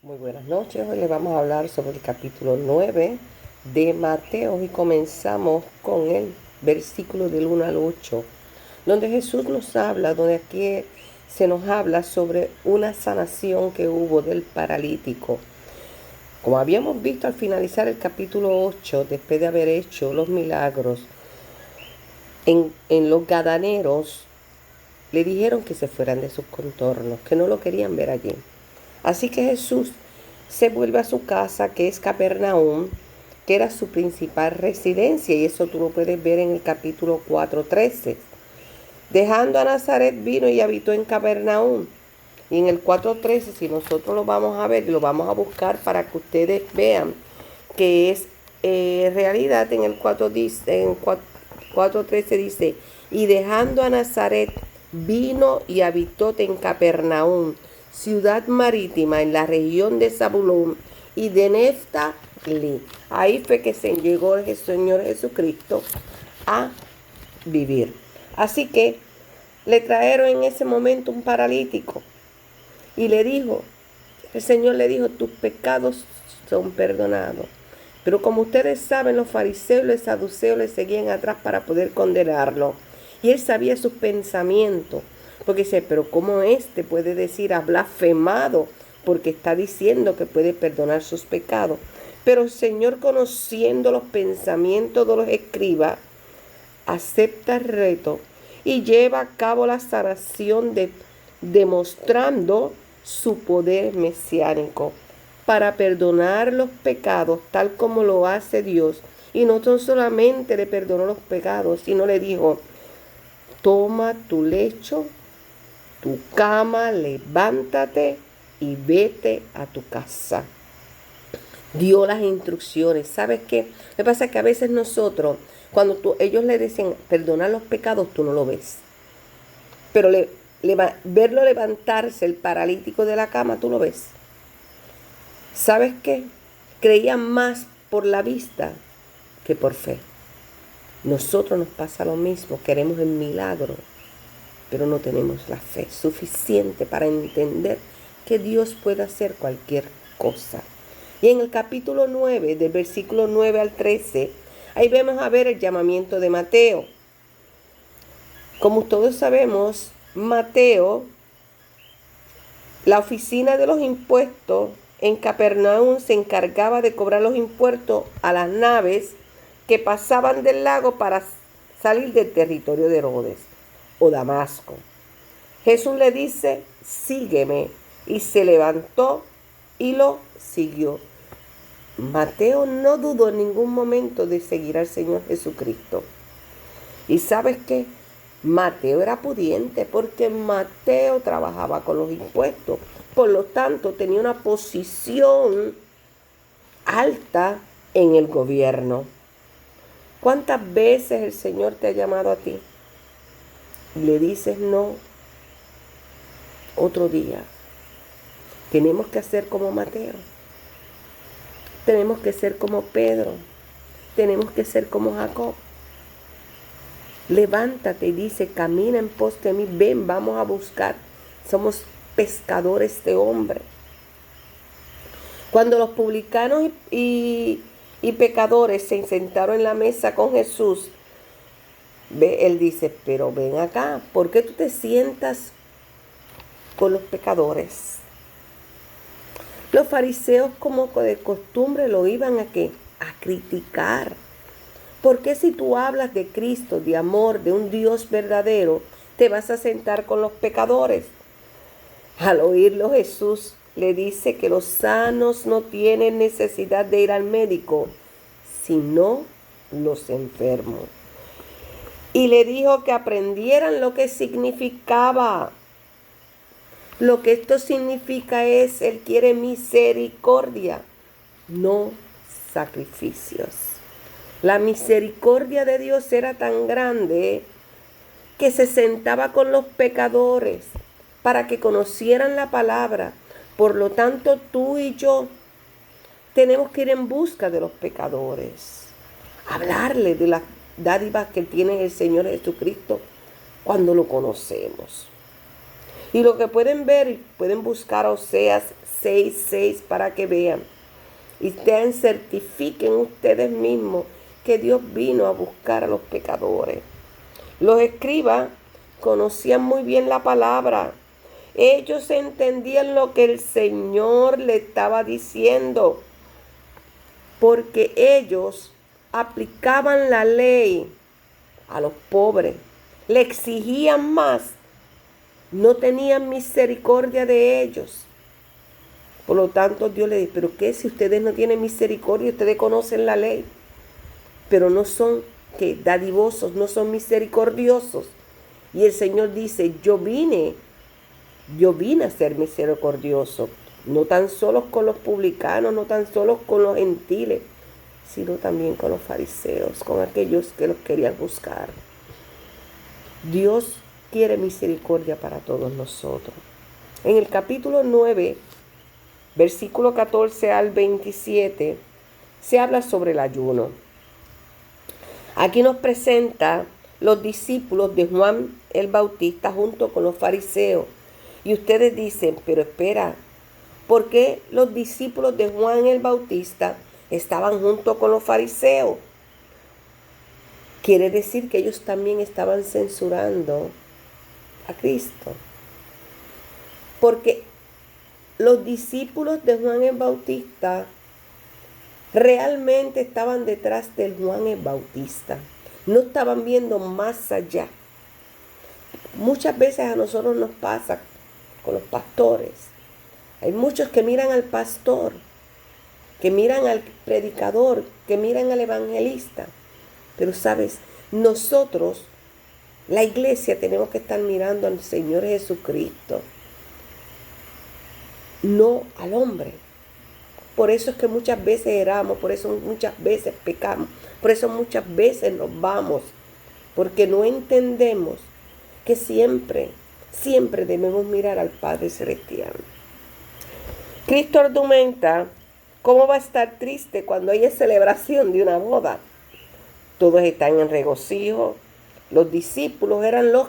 Muy buenas noches, hoy les vamos a hablar sobre el capítulo 9 de Mateo y comenzamos con el versículo del 1 al 8, donde Jesús nos habla, donde aquí se nos habla sobre una sanación que hubo del paralítico. Como habíamos visto al finalizar el capítulo 8, después de haber hecho los milagros en los gadaneros, le dijeron que se fueran de sus contornos, que no lo querían ver allí. Así que Jesús se vuelve a su casa, que es Capernaum, que era su principal residencia, y eso tú lo puedes ver en el capítulo 4:13. Dejando a Nazaret vino y habitó en Capernaum. Y en el 4:13, si nosotros lo vamos a ver y lo vamos a buscar para que ustedes vean que es realidad, en el 4:13 dice, y dejando a Nazaret vino y habitó en Capernaum, ciudad marítima en la región de Zabulón y de Neftalí. Ahí fue que se llegó el Señor Jesucristo a vivir. Así que le trajeron en ese momento un paralítico y le dijo, el Señor le dijo, tus pecados son perdonados. Pero como ustedes saben, los fariseos y los saduceos le seguían atrás para poder condenarlo. Y él sabía sus pensamientos. Porque dice, pero ¿cómo este puede decir, ha blasfemado? Porque está diciendo que puede perdonar sus pecados. Pero el Señor, conociendo los pensamientos de los escribas, acepta el reto y lleva a cabo la sanación demostrando su poder mesiánico para perdonar los pecados tal como lo hace Dios. Y no solamente le perdonó los pecados, sino le dijo, toma tu lecho, tu cama, levántate y vete a tu casa. Dio las instrucciones. ¿Sabes qué? Lo que pasa es que a veces nosotros, cuando ellos le dicen perdonar los pecados, tú no lo ves. Pero verlo levantarse, el paralítico de la cama, tú lo ves. ¿Sabes qué? Creían más por la vista que por fe. Nosotros nos pasa lo mismo, queremos el milagro, pero no tenemos la fe suficiente para entender que Dios puede hacer cualquier cosa. Y en el capítulo 9, del versículo 9 al 13, ahí vamos a ver el llamamiento de Mateo. Como todos sabemos, Mateo, la oficina de los impuestos en Capernaum se encargaba de cobrar los impuestos a las naves que pasaban del lago para salir del territorio de Herodes o Damasco. Jesús le dice, sígueme, y se levantó y lo siguió. Mateo no dudó en ningún momento de seguir al Señor Jesucristo. ¿Y sabes qué? Mateo era pudiente porque Mateo trabajaba con los impuestos. Por lo tanto, tenía una posición alta en el gobierno. ¿Cuántas veces el Señor te ha llamado a ti? Y le dices no. Otro día. Tenemos que hacer como Mateo. Tenemos que ser como Pedro. Tenemos que ser como Jacob. Levántate y dice, camina en pos de mí, ven, vamos a buscar. Somos pescadores de hombres. Cuando los publicanos y pecadores se sentaron en la mesa con Jesús, él dice, pero ven acá, ¿por qué tú te sientas con los pecadores? Los fariseos, como de costumbre, lo iban a criticar. ¿Por qué si tú hablas de Cristo, de amor, de un Dios verdadero, te vas a sentar con los pecadores? Al oírlo, Jesús le dice que los sanos no tienen necesidad de ir al médico, sino los enfermos. Y le dijo que aprendieran lo que significaba. Lo que esto significa es, Él quiere misericordia, no sacrificios. La misericordia de Dios era tan grande que se sentaba con los pecadores para que conocieran la palabra. Por lo tanto, tú y yo tenemos que ir en busca de los pecadores, hablarle de las dádivas que tiene el Señor Jesucristo cuando lo conocemos. Y lo que pueden ver, pueden buscar Oseas 6:6 para que vean. Y certifiquen ustedes mismos que Dios vino a buscar a los pecadores. Los escribas conocían muy bien la palabra. Ellos entendían lo que el Señor le estaba diciendo, porque ellos aplicaban la ley a los pobres, le exigían más, no tenían misericordia de ellos. Por lo tanto, Dios le dice, ¿pero qué? Si ustedes no tienen misericordia, ustedes conocen la ley, pero no son dadivosos, no son misericordiosos. Y el Señor dice, yo vine a ser misericordioso, no tan solo con los publicanos, no tan solo con los gentiles, sino también con los fariseos, con aquellos que los querían juzgar. Dios quiere misericordia para todos nosotros. En el capítulo 9, versículo 14 al 27, se habla sobre el ayuno. Aquí nos presenta los discípulos de Juan el Bautista junto con los fariseos. Y ustedes dicen, pero espera, ¿por qué los discípulos de Juan el Bautista estaban junto con los fariseos? Quiere decir que ellos también estaban censurando a Cristo. Porque los discípulos de Juan el Bautista realmente estaban detrás del Juan el Bautista. No estaban viendo más allá. Muchas veces a nosotros nos pasa con los pastores. Hay muchos que miran al pastor, que miran al predicador, que miran al evangelista. Pero sabes, nosotros, la iglesia, tenemos que estar mirando al Señor Jesucristo, no al hombre. Por eso es que muchas veces erramos, por eso muchas veces pecamos, por eso muchas veces nos vamos, porque no entendemos que siempre debemos mirar al Padre Celestial. Cristo argumenta cómo va a estar triste cuando haya celebración de una boda. Todos están en regocijo. Los discípulos eran los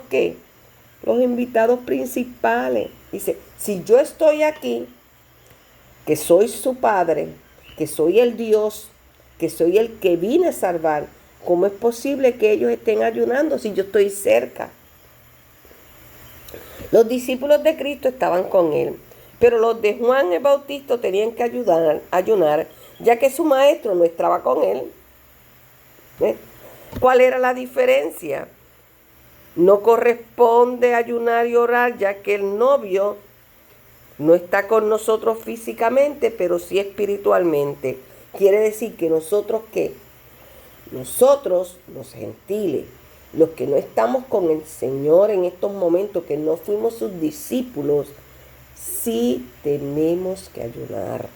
invitados principales. Dice, si yo estoy aquí, que soy su Padre, que soy el Dios, que soy el que vine a salvar, ¿cómo es posible que ellos estén ayunando si yo estoy cerca? Los discípulos de Cristo estaban con él, pero los de Juan el Bautista tenían que ayunar, ya que su maestro no estaba con él. ¿Cuál era la diferencia? No corresponde ayunar y orar, ya que el novio no está con nosotros físicamente, pero sí espiritualmente. Quiere decir que nosotros, ¿qué? Nosotros, los gentiles, los que no estamos con el Señor en estos momentos, que no fuimos sus discípulos, sí tenemos que ayunar.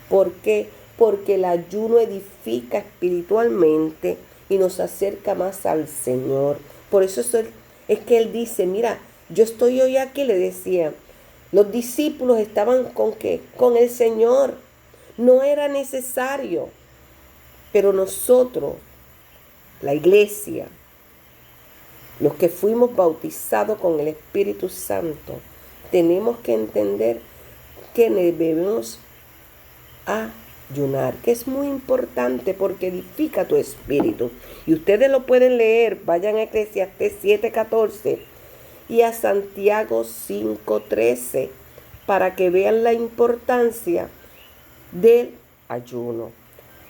¿Por qué? Porque el ayuno edifica espiritualmente y nos acerca más al Señor. Por eso es que Él dice, mira, yo estoy hoy aquí, le decía, los discípulos estaban ¿con qué? Con el Señor. No era necesario. Pero nosotros, la iglesia, los que fuimos bautizados con el Espíritu Santo, tenemos que entender que debemos ayunar, que es muy importante porque edifica tu espíritu. Y ustedes lo pueden leer, vayan a Eclesiastés 7:14 y a Santiago 5:13 para que vean la importancia del ayuno.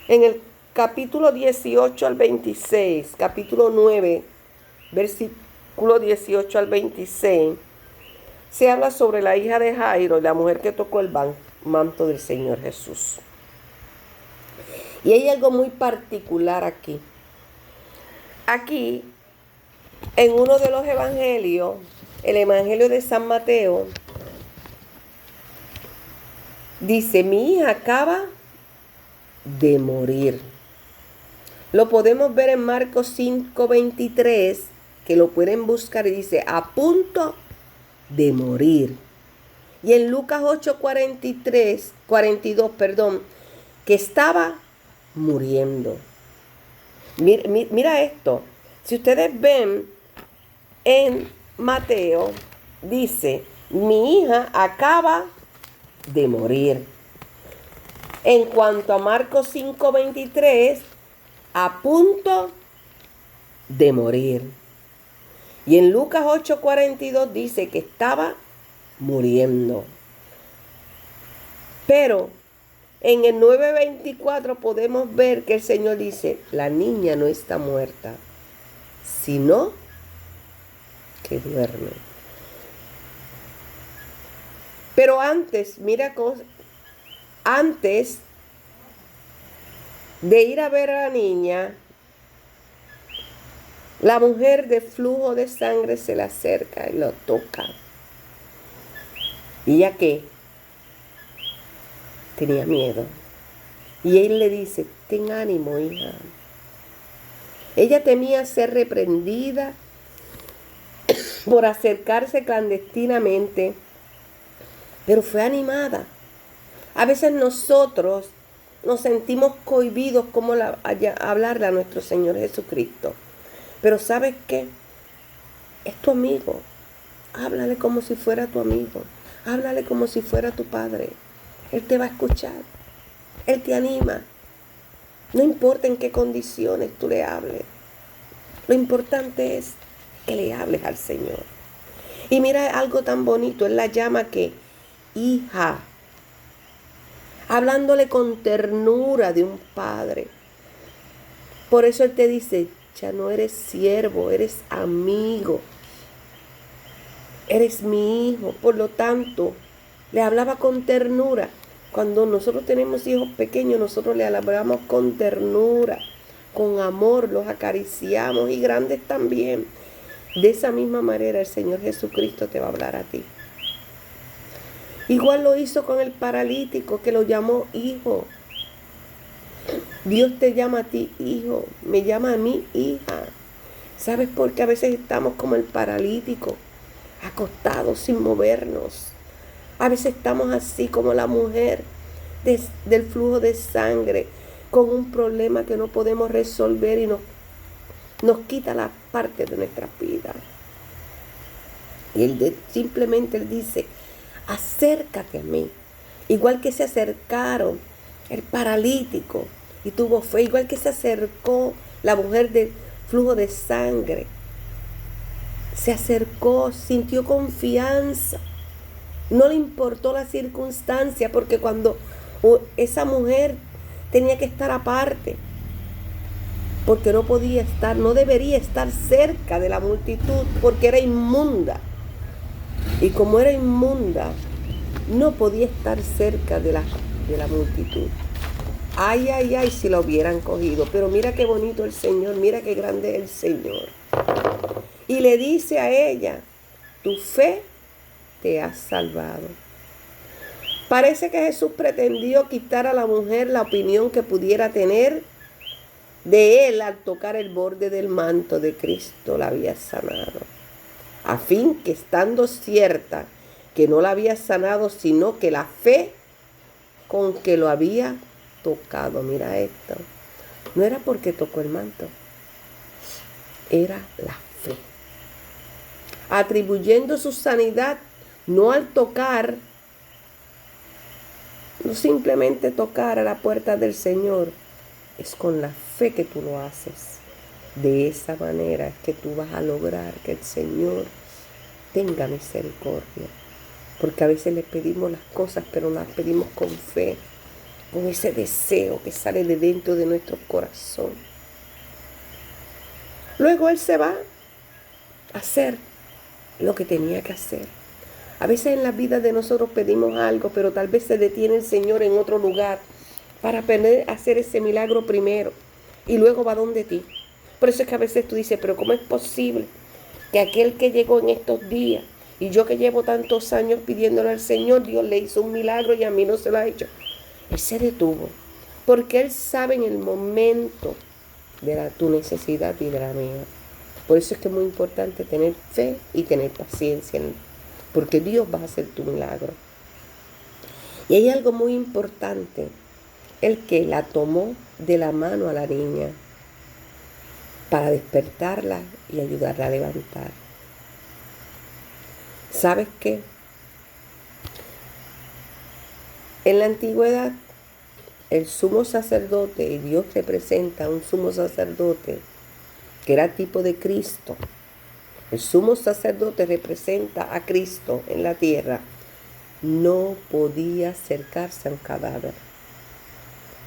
En el capítulo 18 al 26, capítulo 9, versículo 18 al 26, se habla sobre la hija de Jairo y la mujer que tocó el manto del Señor Jesús. Y hay algo muy particular aquí. Aquí, en uno de los evangelios, el evangelio de San Mateo, dice, mi hija acaba de morir. Lo podemos ver en Marcos 5:23, que lo pueden buscar y dice, a punto de morir. Y en Lucas 8:42, que estaba muriendo. Mira esto. Si ustedes ven en Mateo, dice, mi hija acaba de morir. En cuanto a Marcos 5:23, a punto de morir. Y en Lucas 8:42 dice que estaba muriendo. Pero en el 9:24 podemos ver que el Señor dice, la niña no está muerta, sino que duerme. Pero antes, antes de ir a ver a la niña, la mujer de flujo de sangre se le acerca y lo toca. ¿Y ella qué? Tenía miedo. Y él le dice, ten ánimo, hija. Ella temía ser reprendida por acercarse clandestinamente, pero fue animada. A veces nosotros nos sentimos cohibidos como hablarle a nuestro Señor Jesucristo. Pero ¿sabes qué? Es tu amigo. Háblale como si fuera tu amigo. Háblale como si fuera tu padre. Él te va a escuchar. Él te anima. No importa en qué condiciones tú le hables. Lo importante es que le hables al Señor. Y mira algo tan bonito. Él la llama que hija. Hablándole con ternura de un padre. Por eso Él te dice, ya no eres siervo, eres amigo. Eres mi hijo. Por lo tanto, le hablaba con ternura. Cuando nosotros tenemos hijos pequeños, nosotros le hablamos con ternura, con amor, los acariciamos, y grandes también. De esa misma manera el Señor Jesucristo te va a hablar a ti. Igual lo hizo con el paralítico, que lo llamó hijo. Dios te llama a ti hijo, me llama a mí hija. ¿Sabes por qué a veces estamos como el paralítico, acostados sin movernos? A veces estamos así como la mujer del flujo de sangre, con un problema que no podemos resolver y nos quita la parte de nuestra vida. Y simplemente Él dice, acércate a mí. Igual que se acercaron el paralítico y tuvo fe, igual que se acercó la mujer del flujo de sangre. Se acercó, sintió confianza. No le importó la circunstancia, porque cuando esa mujer tenía que estar aparte, porque no debería estar cerca de la multitud, porque era inmunda. Y como era inmunda, no podía estar cerca de la multitud. Ay, ay, ay, si la hubieran cogido. Pero mira qué bonito el Señor, mira qué grande es el Señor. Y le dice a ella, tu fe te ha salvado. Parece que Jesús pretendió quitar a la mujer la opinión que pudiera tener de él al tocar el borde del manto de Cristo. La había sanado, a fin que, estando cierta que no la había sanado, sino que la fe con que lo había tocado. Mira esto. No era porque tocó el manto, era la fe. Atribuyendo su sanidad no al tocar, no simplemente tocar a la puerta del Señor, es con la fe que tú lo haces. De esa manera es que tú vas a lograr que el Señor tenga misericordia. Porque a veces le pedimos las cosas, pero no las pedimos con fe, con ese deseo que sale de dentro de nuestro corazón. Luego Él se va a hacer lo que tenía que hacer. A veces en la vida de nosotros pedimos algo, pero tal vez se detiene el Señor en otro lugar para poder hacer ese milagro primero y luego va donde ti. Por eso es que a veces tú dices, pero ¿cómo es posible que aquel que llegó en estos días y yo que llevo tantos años pidiéndole al Señor, Dios le hizo un milagro y a mí no se lo ha hecho? Él se detuvo, porque Él sabe en el momento de tu necesidad y de la mía. Por eso es que es muy importante tener fe y tener paciencia, porque Dios va a hacer tu milagro. Y hay algo muy importante, el que la tomó de la mano a la niña para despertarla y ayudarla a levantar. ¿Sabes qué? En la antigüedad, el sumo sacerdote, y Dios representa a un sumo sacerdote que era tipo de Cristo. El sumo sacerdote representa a Cristo en la tierra. No podía acercarse a un cadáver,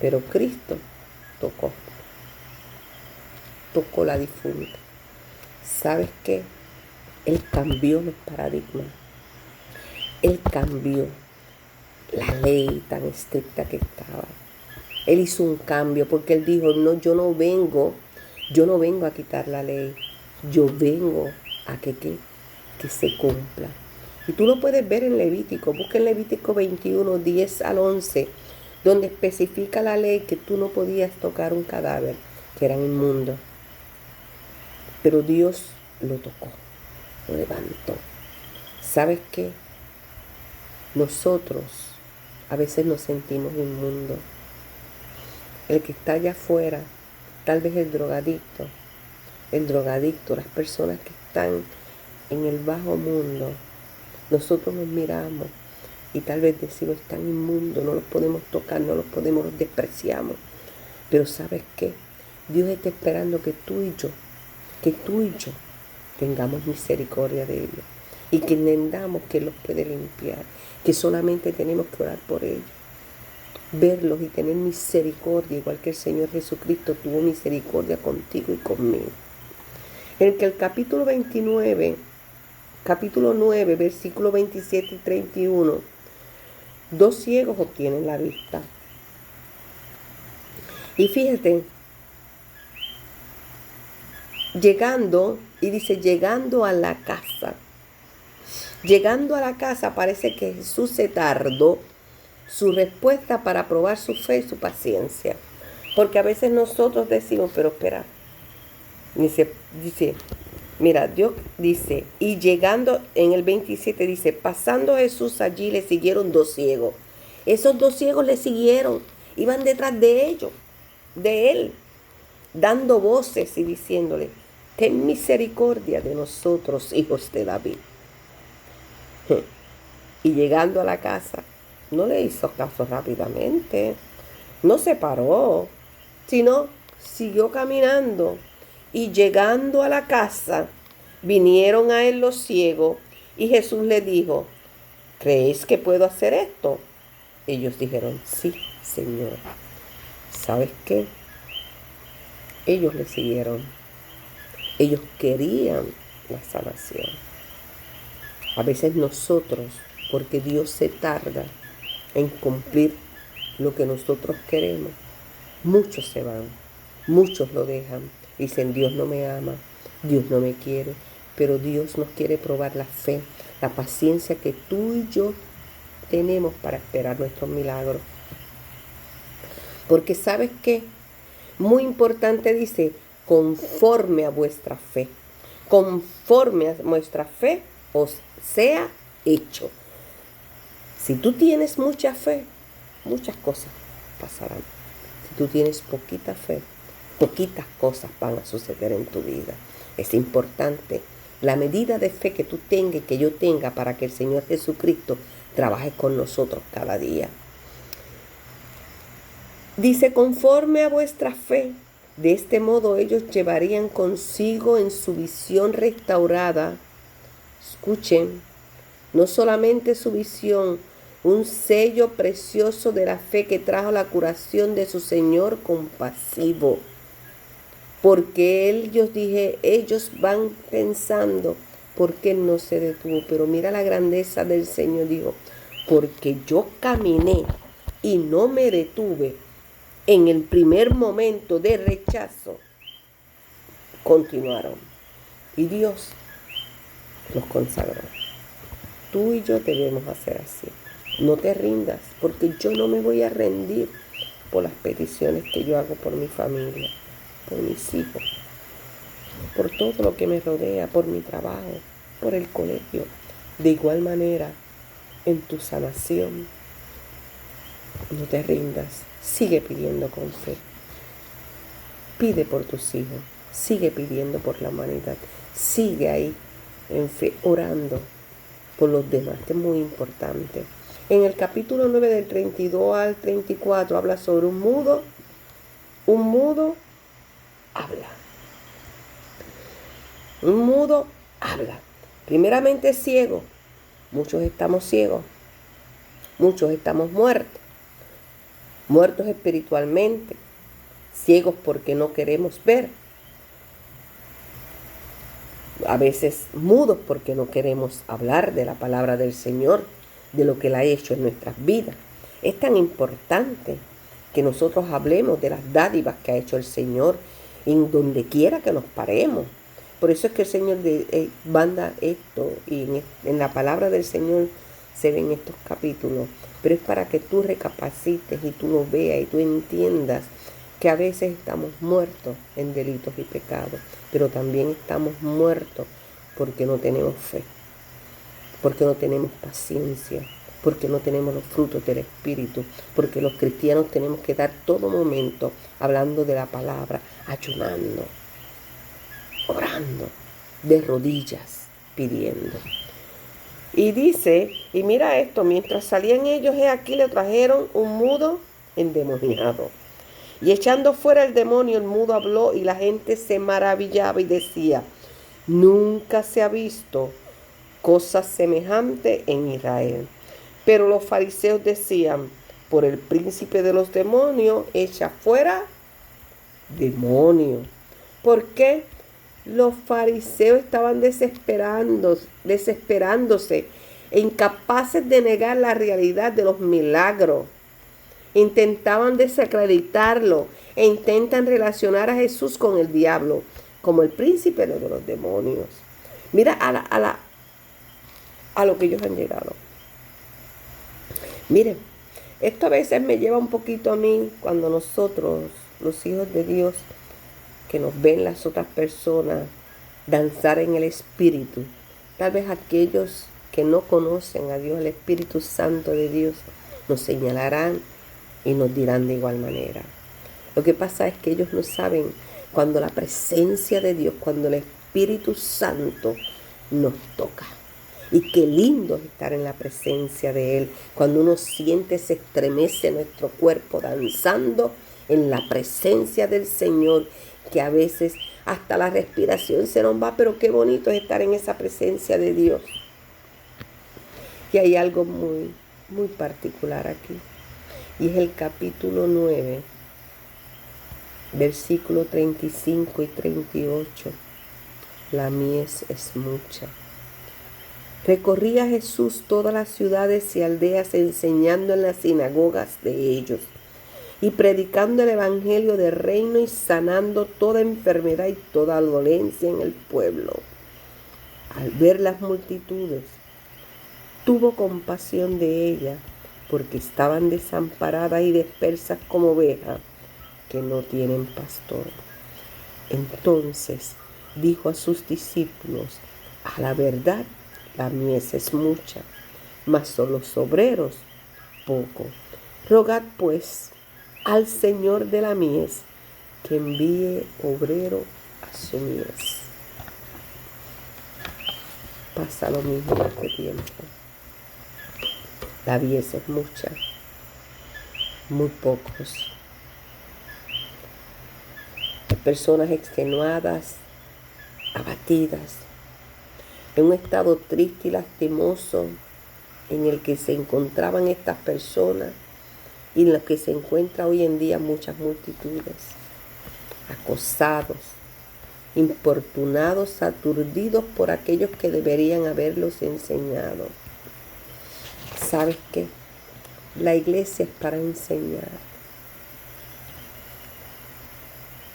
pero Cristo tocó la difunta. ¿Sabes qué? Él cambió los paradigmas. Él cambió la ley tan estricta que estaba. Él hizo un cambio porque él dijo, no, yo no vengo a quitar la ley. Yo vengo a que se cumpla. Y tú lo puedes ver en Levítico. Busca en Levítico 21, 10 al 11, donde especifica la ley que tú no podías tocar un cadáver, que eran inmundos. Pero Dios lo tocó, lo levantó. ¿Sabes qué? Nosotros a veces nos sentimos inmundos. El que está allá afuera, tal vez el drogadicto, las personas que están en el bajo mundo, nosotros nos miramos y tal vez decimos, están inmundos, no los podemos tocar, no los despreciamos. Pero ¿sabes qué? Dios está esperando que tú y yo tengamos misericordia de ellos y que entendamos que los puede limpiar, que solamente tenemos que orar por ellos, verlos y tener misericordia, igual que el Señor Jesucristo tuvo misericordia contigo y conmigo. En el capítulo 9, versículos 27 y 31, 2 ciegos obtienen la vista. Y fíjate, llegando a la casa. Llegando a la casa, parece que Jesús se tardó su respuesta para probar su fe y su paciencia. Porque a veces nosotros decimos, pero espera, dice, mira, Dios dice, y llegando en el 27 dice, pasando Jesús allí le siguieron 2 ciegos. Esos 2 ciegos le siguieron, iban detrás de ellos, de él, dando voces y diciéndole, ten misericordia de nosotros, hijos de David. Y llegando a la casa, no le hizo caso rápidamente, no se paró, sino siguió caminando. Y llegando a la casa, vinieron a él los ciegos, y Jesús le dijo, ¿creéis que puedo hacer esto? Ellos dijeron, sí, Señor. ¿Sabes qué? Ellos le siguieron. Ellos querían la sanación. A veces nosotros, porque Dios se tarda en cumplir lo que nosotros queremos, muchos se van, muchos lo dejan. Dicen, Dios no me ama, Dios no me quiere, pero Dios nos quiere probar la fe, la paciencia que tú y yo tenemos para esperar nuestros milagros. Porque ¿sabes qué? Muy importante dice, conforme a vuestra fe. Conforme a vuestra fe os sea hecho. Si tú tienes mucha fe, muchas cosas pasarán. Si tú tienes poquita fe, poquitas cosas van a suceder en tu vida. Es importante la medida de fe que tú tengas y que yo tenga para que el Señor Jesucristo trabaje con nosotros cada día. Dice, conforme a vuestra fe, de este modo ellos llevarían consigo en su visión restaurada, escuchen, no solamente su visión, un sello precioso de la fe que trajo la curación de su Señor compasivo. Porque ellos van pensando, ¿por qué no se detuvo? Pero mira la grandeza del Señor, dijo, porque yo caminé y no me detuve en el primer momento de rechazo, continuaron. Y Dios los consagró. Tú y yo debemos hacer así. No te rindas, porque yo no me voy a rendir por las peticiones que yo hago por mi familia, por mis hijos, por todo lo que me rodea, por mi trabajo, por el colegio. De igual manera, en tu sanación, no te rindas, sigue pidiendo con fe. Pide por tus hijos, sigue pidiendo por la humanidad, sigue ahí en fe, orando por los demás, que es muy importante. En el capítulo 9 del 32 al 34 habla sobre un mudo. Un mudo habla. Un mudo habla. Primeramente ciego. Muchos estamos ciegos. Muchos estamos muertos. Muertos espiritualmente. Ciegos porque no queremos ver. A veces mudos porque no queremos hablar de la palabra del Señor, de lo que Él ha hecho en nuestras vidas. Es tan importante que nosotros hablemos de las dádivas que ha hecho el Señor en donde quiera que nos paremos. Por eso es que el Señor manda esto, y en la palabra del Señor se ven estos capítulos, pero es para que tú recapacites y tú lo veas y tú entiendas que a veces estamos muertos en delitos y pecados, pero también estamos muertos porque no tenemos fe, porque no tenemos paciencia, porque no tenemos los frutos del Espíritu, porque los cristianos tenemos que dar todo momento hablando de la palabra, ayunando, orando, de rodillas, pidiendo. Y dice, y mira esto, mientras salían ellos, aquí le trajeron un mudo endemoniado. Y echando fuera el demonio, el mudo habló y la gente se maravillaba y decía, nunca se ha visto cosa semejante en Israel. Pero los fariseos decían, por el príncipe de los demonios, echa fuera demonio. ¿Por qué? Los fariseos estaban desesperándose, incapaces de negar la realidad de los milagros. Intentaban desacreditarlo e intentan relacionar a Jesús con el diablo, como el príncipe de los demonios. Mira a lo que ellos han llegado. Miren, esto a veces me lleva un poquito a mí cuando nosotros, los hijos de Dios, que nos ven las otras personas danzar en el Espíritu, tal vez aquellos que no conocen a Dios, el Espíritu Santo de Dios, nos señalarán y nos dirán de igual manera. Lo que pasa es que ellos no saben cuando la presencia de Dios, cuando el Espíritu Santo nos toca. Y qué lindo es estar en la presencia de Él. Cuando uno siente, se estremece nuestro cuerpo danzando en la presencia del Señor, que a veces hasta la respiración se nos va, pero qué bonito es estar en esa presencia de Dios. Y hay algo muy, muy particular aquí. Y es el capítulo 9, versículo 35 y 38. La mies es mucha. Recorría Jesús todas las ciudades y aldeas enseñando en las sinagogas de ellos y predicando el evangelio del reino y sanando toda enfermedad y toda dolencia en el pueblo. Al ver las multitudes, tuvo compasión de ellas, porque estaban desamparadas y dispersas como ovejas que no tienen pastor. Entonces dijo a sus discípulos, a la verdad, la mies es mucha, mas son los obreros poco. Rogad pues al Señor de la mies que envíe obrero a su mies. Pasa lo mismo en este tiempo. La mies es mucha, muy pocos. Personas extenuadas, abatidas, en un estado triste y lastimoso en el que se encontraban estas personas y en los que se encuentran hoy en día muchas multitudes, acosados, importunados, aturdidos por aquellos que deberían haberlos enseñado. ¿Sabes qué? La iglesia es para enseñar.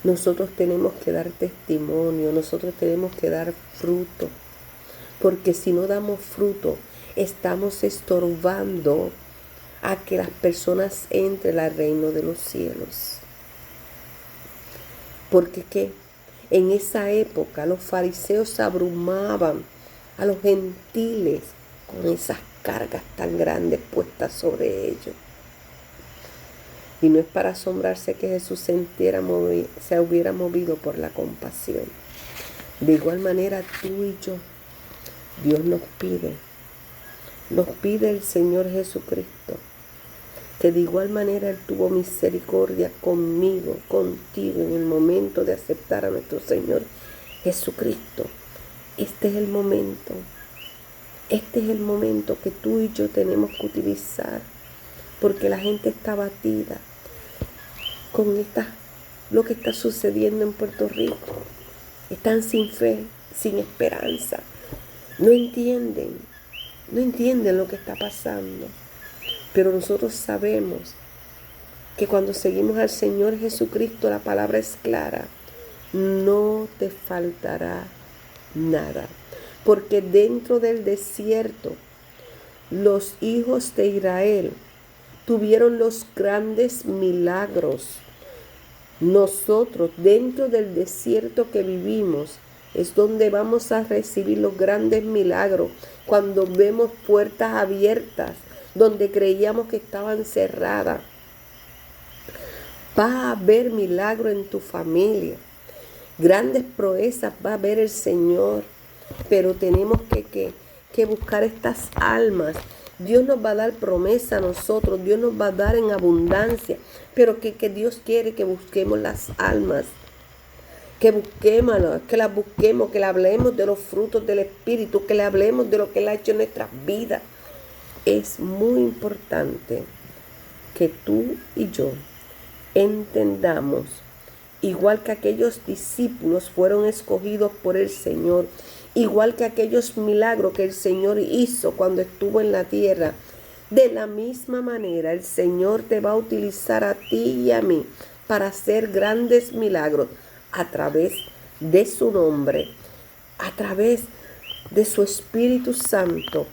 Nosotros tenemos que dar testimonio, nosotros tenemos que dar fruto, porque si no damos fruto, estamos estorbando a que las personas entren al reino de los cielos. Porque ¿qué? En esa época los fariseos abrumaban a los gentiles con esas cargas tan grandes puestas sobre ellos. Y no es para asombrarse que Jesús se hubiera movido por la compasión. De igual manera tú y yo, Dios nos pide nos pide el Señor Jesucristo, que de igual manera Él tuvo misericordia conmigo, contigo, en el momento de aceptar a nuestro Señor Jesucristo. Este es el momento que tú y yo tenemos que utilizar, porque la gente está abatida con lo que está sucediendo en Puerto Rico. Están sin fe, sin esperanza. No entienden lo que está pasando. Pero nosotros sabemos que cuando seguimos al Señor Jesucristo, la palabra es clara: no te faltará nada. Porque dentro del desierto, los hijos de Israel tuvieron los grandes milagros. Nosotros, dentro del desierto que vivimos, es donde vamos a recibir los grandes milagros. Cuando vemos puertas abiertas, donde creíamos que estaban cerradas. Va a haber milagro en tu familia. Grandes proezas va a ver el Señor. Pero tenemos que buscar estas almas. Dios nos va a dar promesa a nosotros. Dios nos va a dar en abundancia. Pero que Dios quiere que busquemos las almas. Que busquémoslas, que las busquemos, que le hablemos de los frutos del Espíritu, que le hablemos de lo que Él ha hecho en nuestras vidas. Es muy importante que tú y yo entendamos, igual que aquellos discípulos fueron escogidos por el Señor, igual que aquellos milagros que el Señor hizo cuando estuvo en la tierra, de la misma manera el Señor te va a utilizar a ti y a mí para hacer grandes milagros a través de su nombre, a través de su Espíritu Santo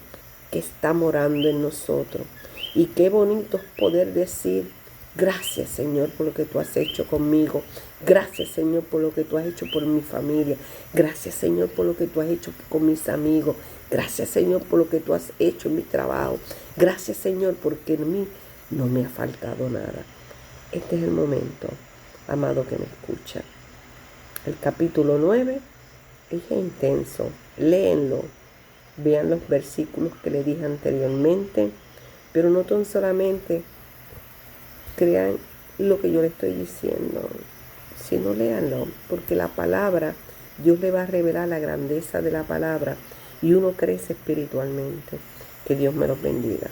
que está morando en nosotros. Y qué bonito es poder decir: gracias, Señor, por lo que tú has hecho conmigo. Gracias, Señor, por lo que tú has hecho por mi familia. Gracias, Señor, por lo que tú has hecho con mis amigos. Gracias, Señor, por lo que tú has hecho en mi trabajo. Gracias, Señor, porque en mí no me ha faltado nada. Este es el momento, amado que me escucha. El capítulo 9 es intenso. Léenlo. Vean los versículos que le dije anteriormente. Pero no tan solamente crean lo que yo le estoy diciendo, sino léanlo, porque la palabra, Dios le va a revelar la grandeza de la palabra y uno crece espiritualmente. Que Dios me los bendiga.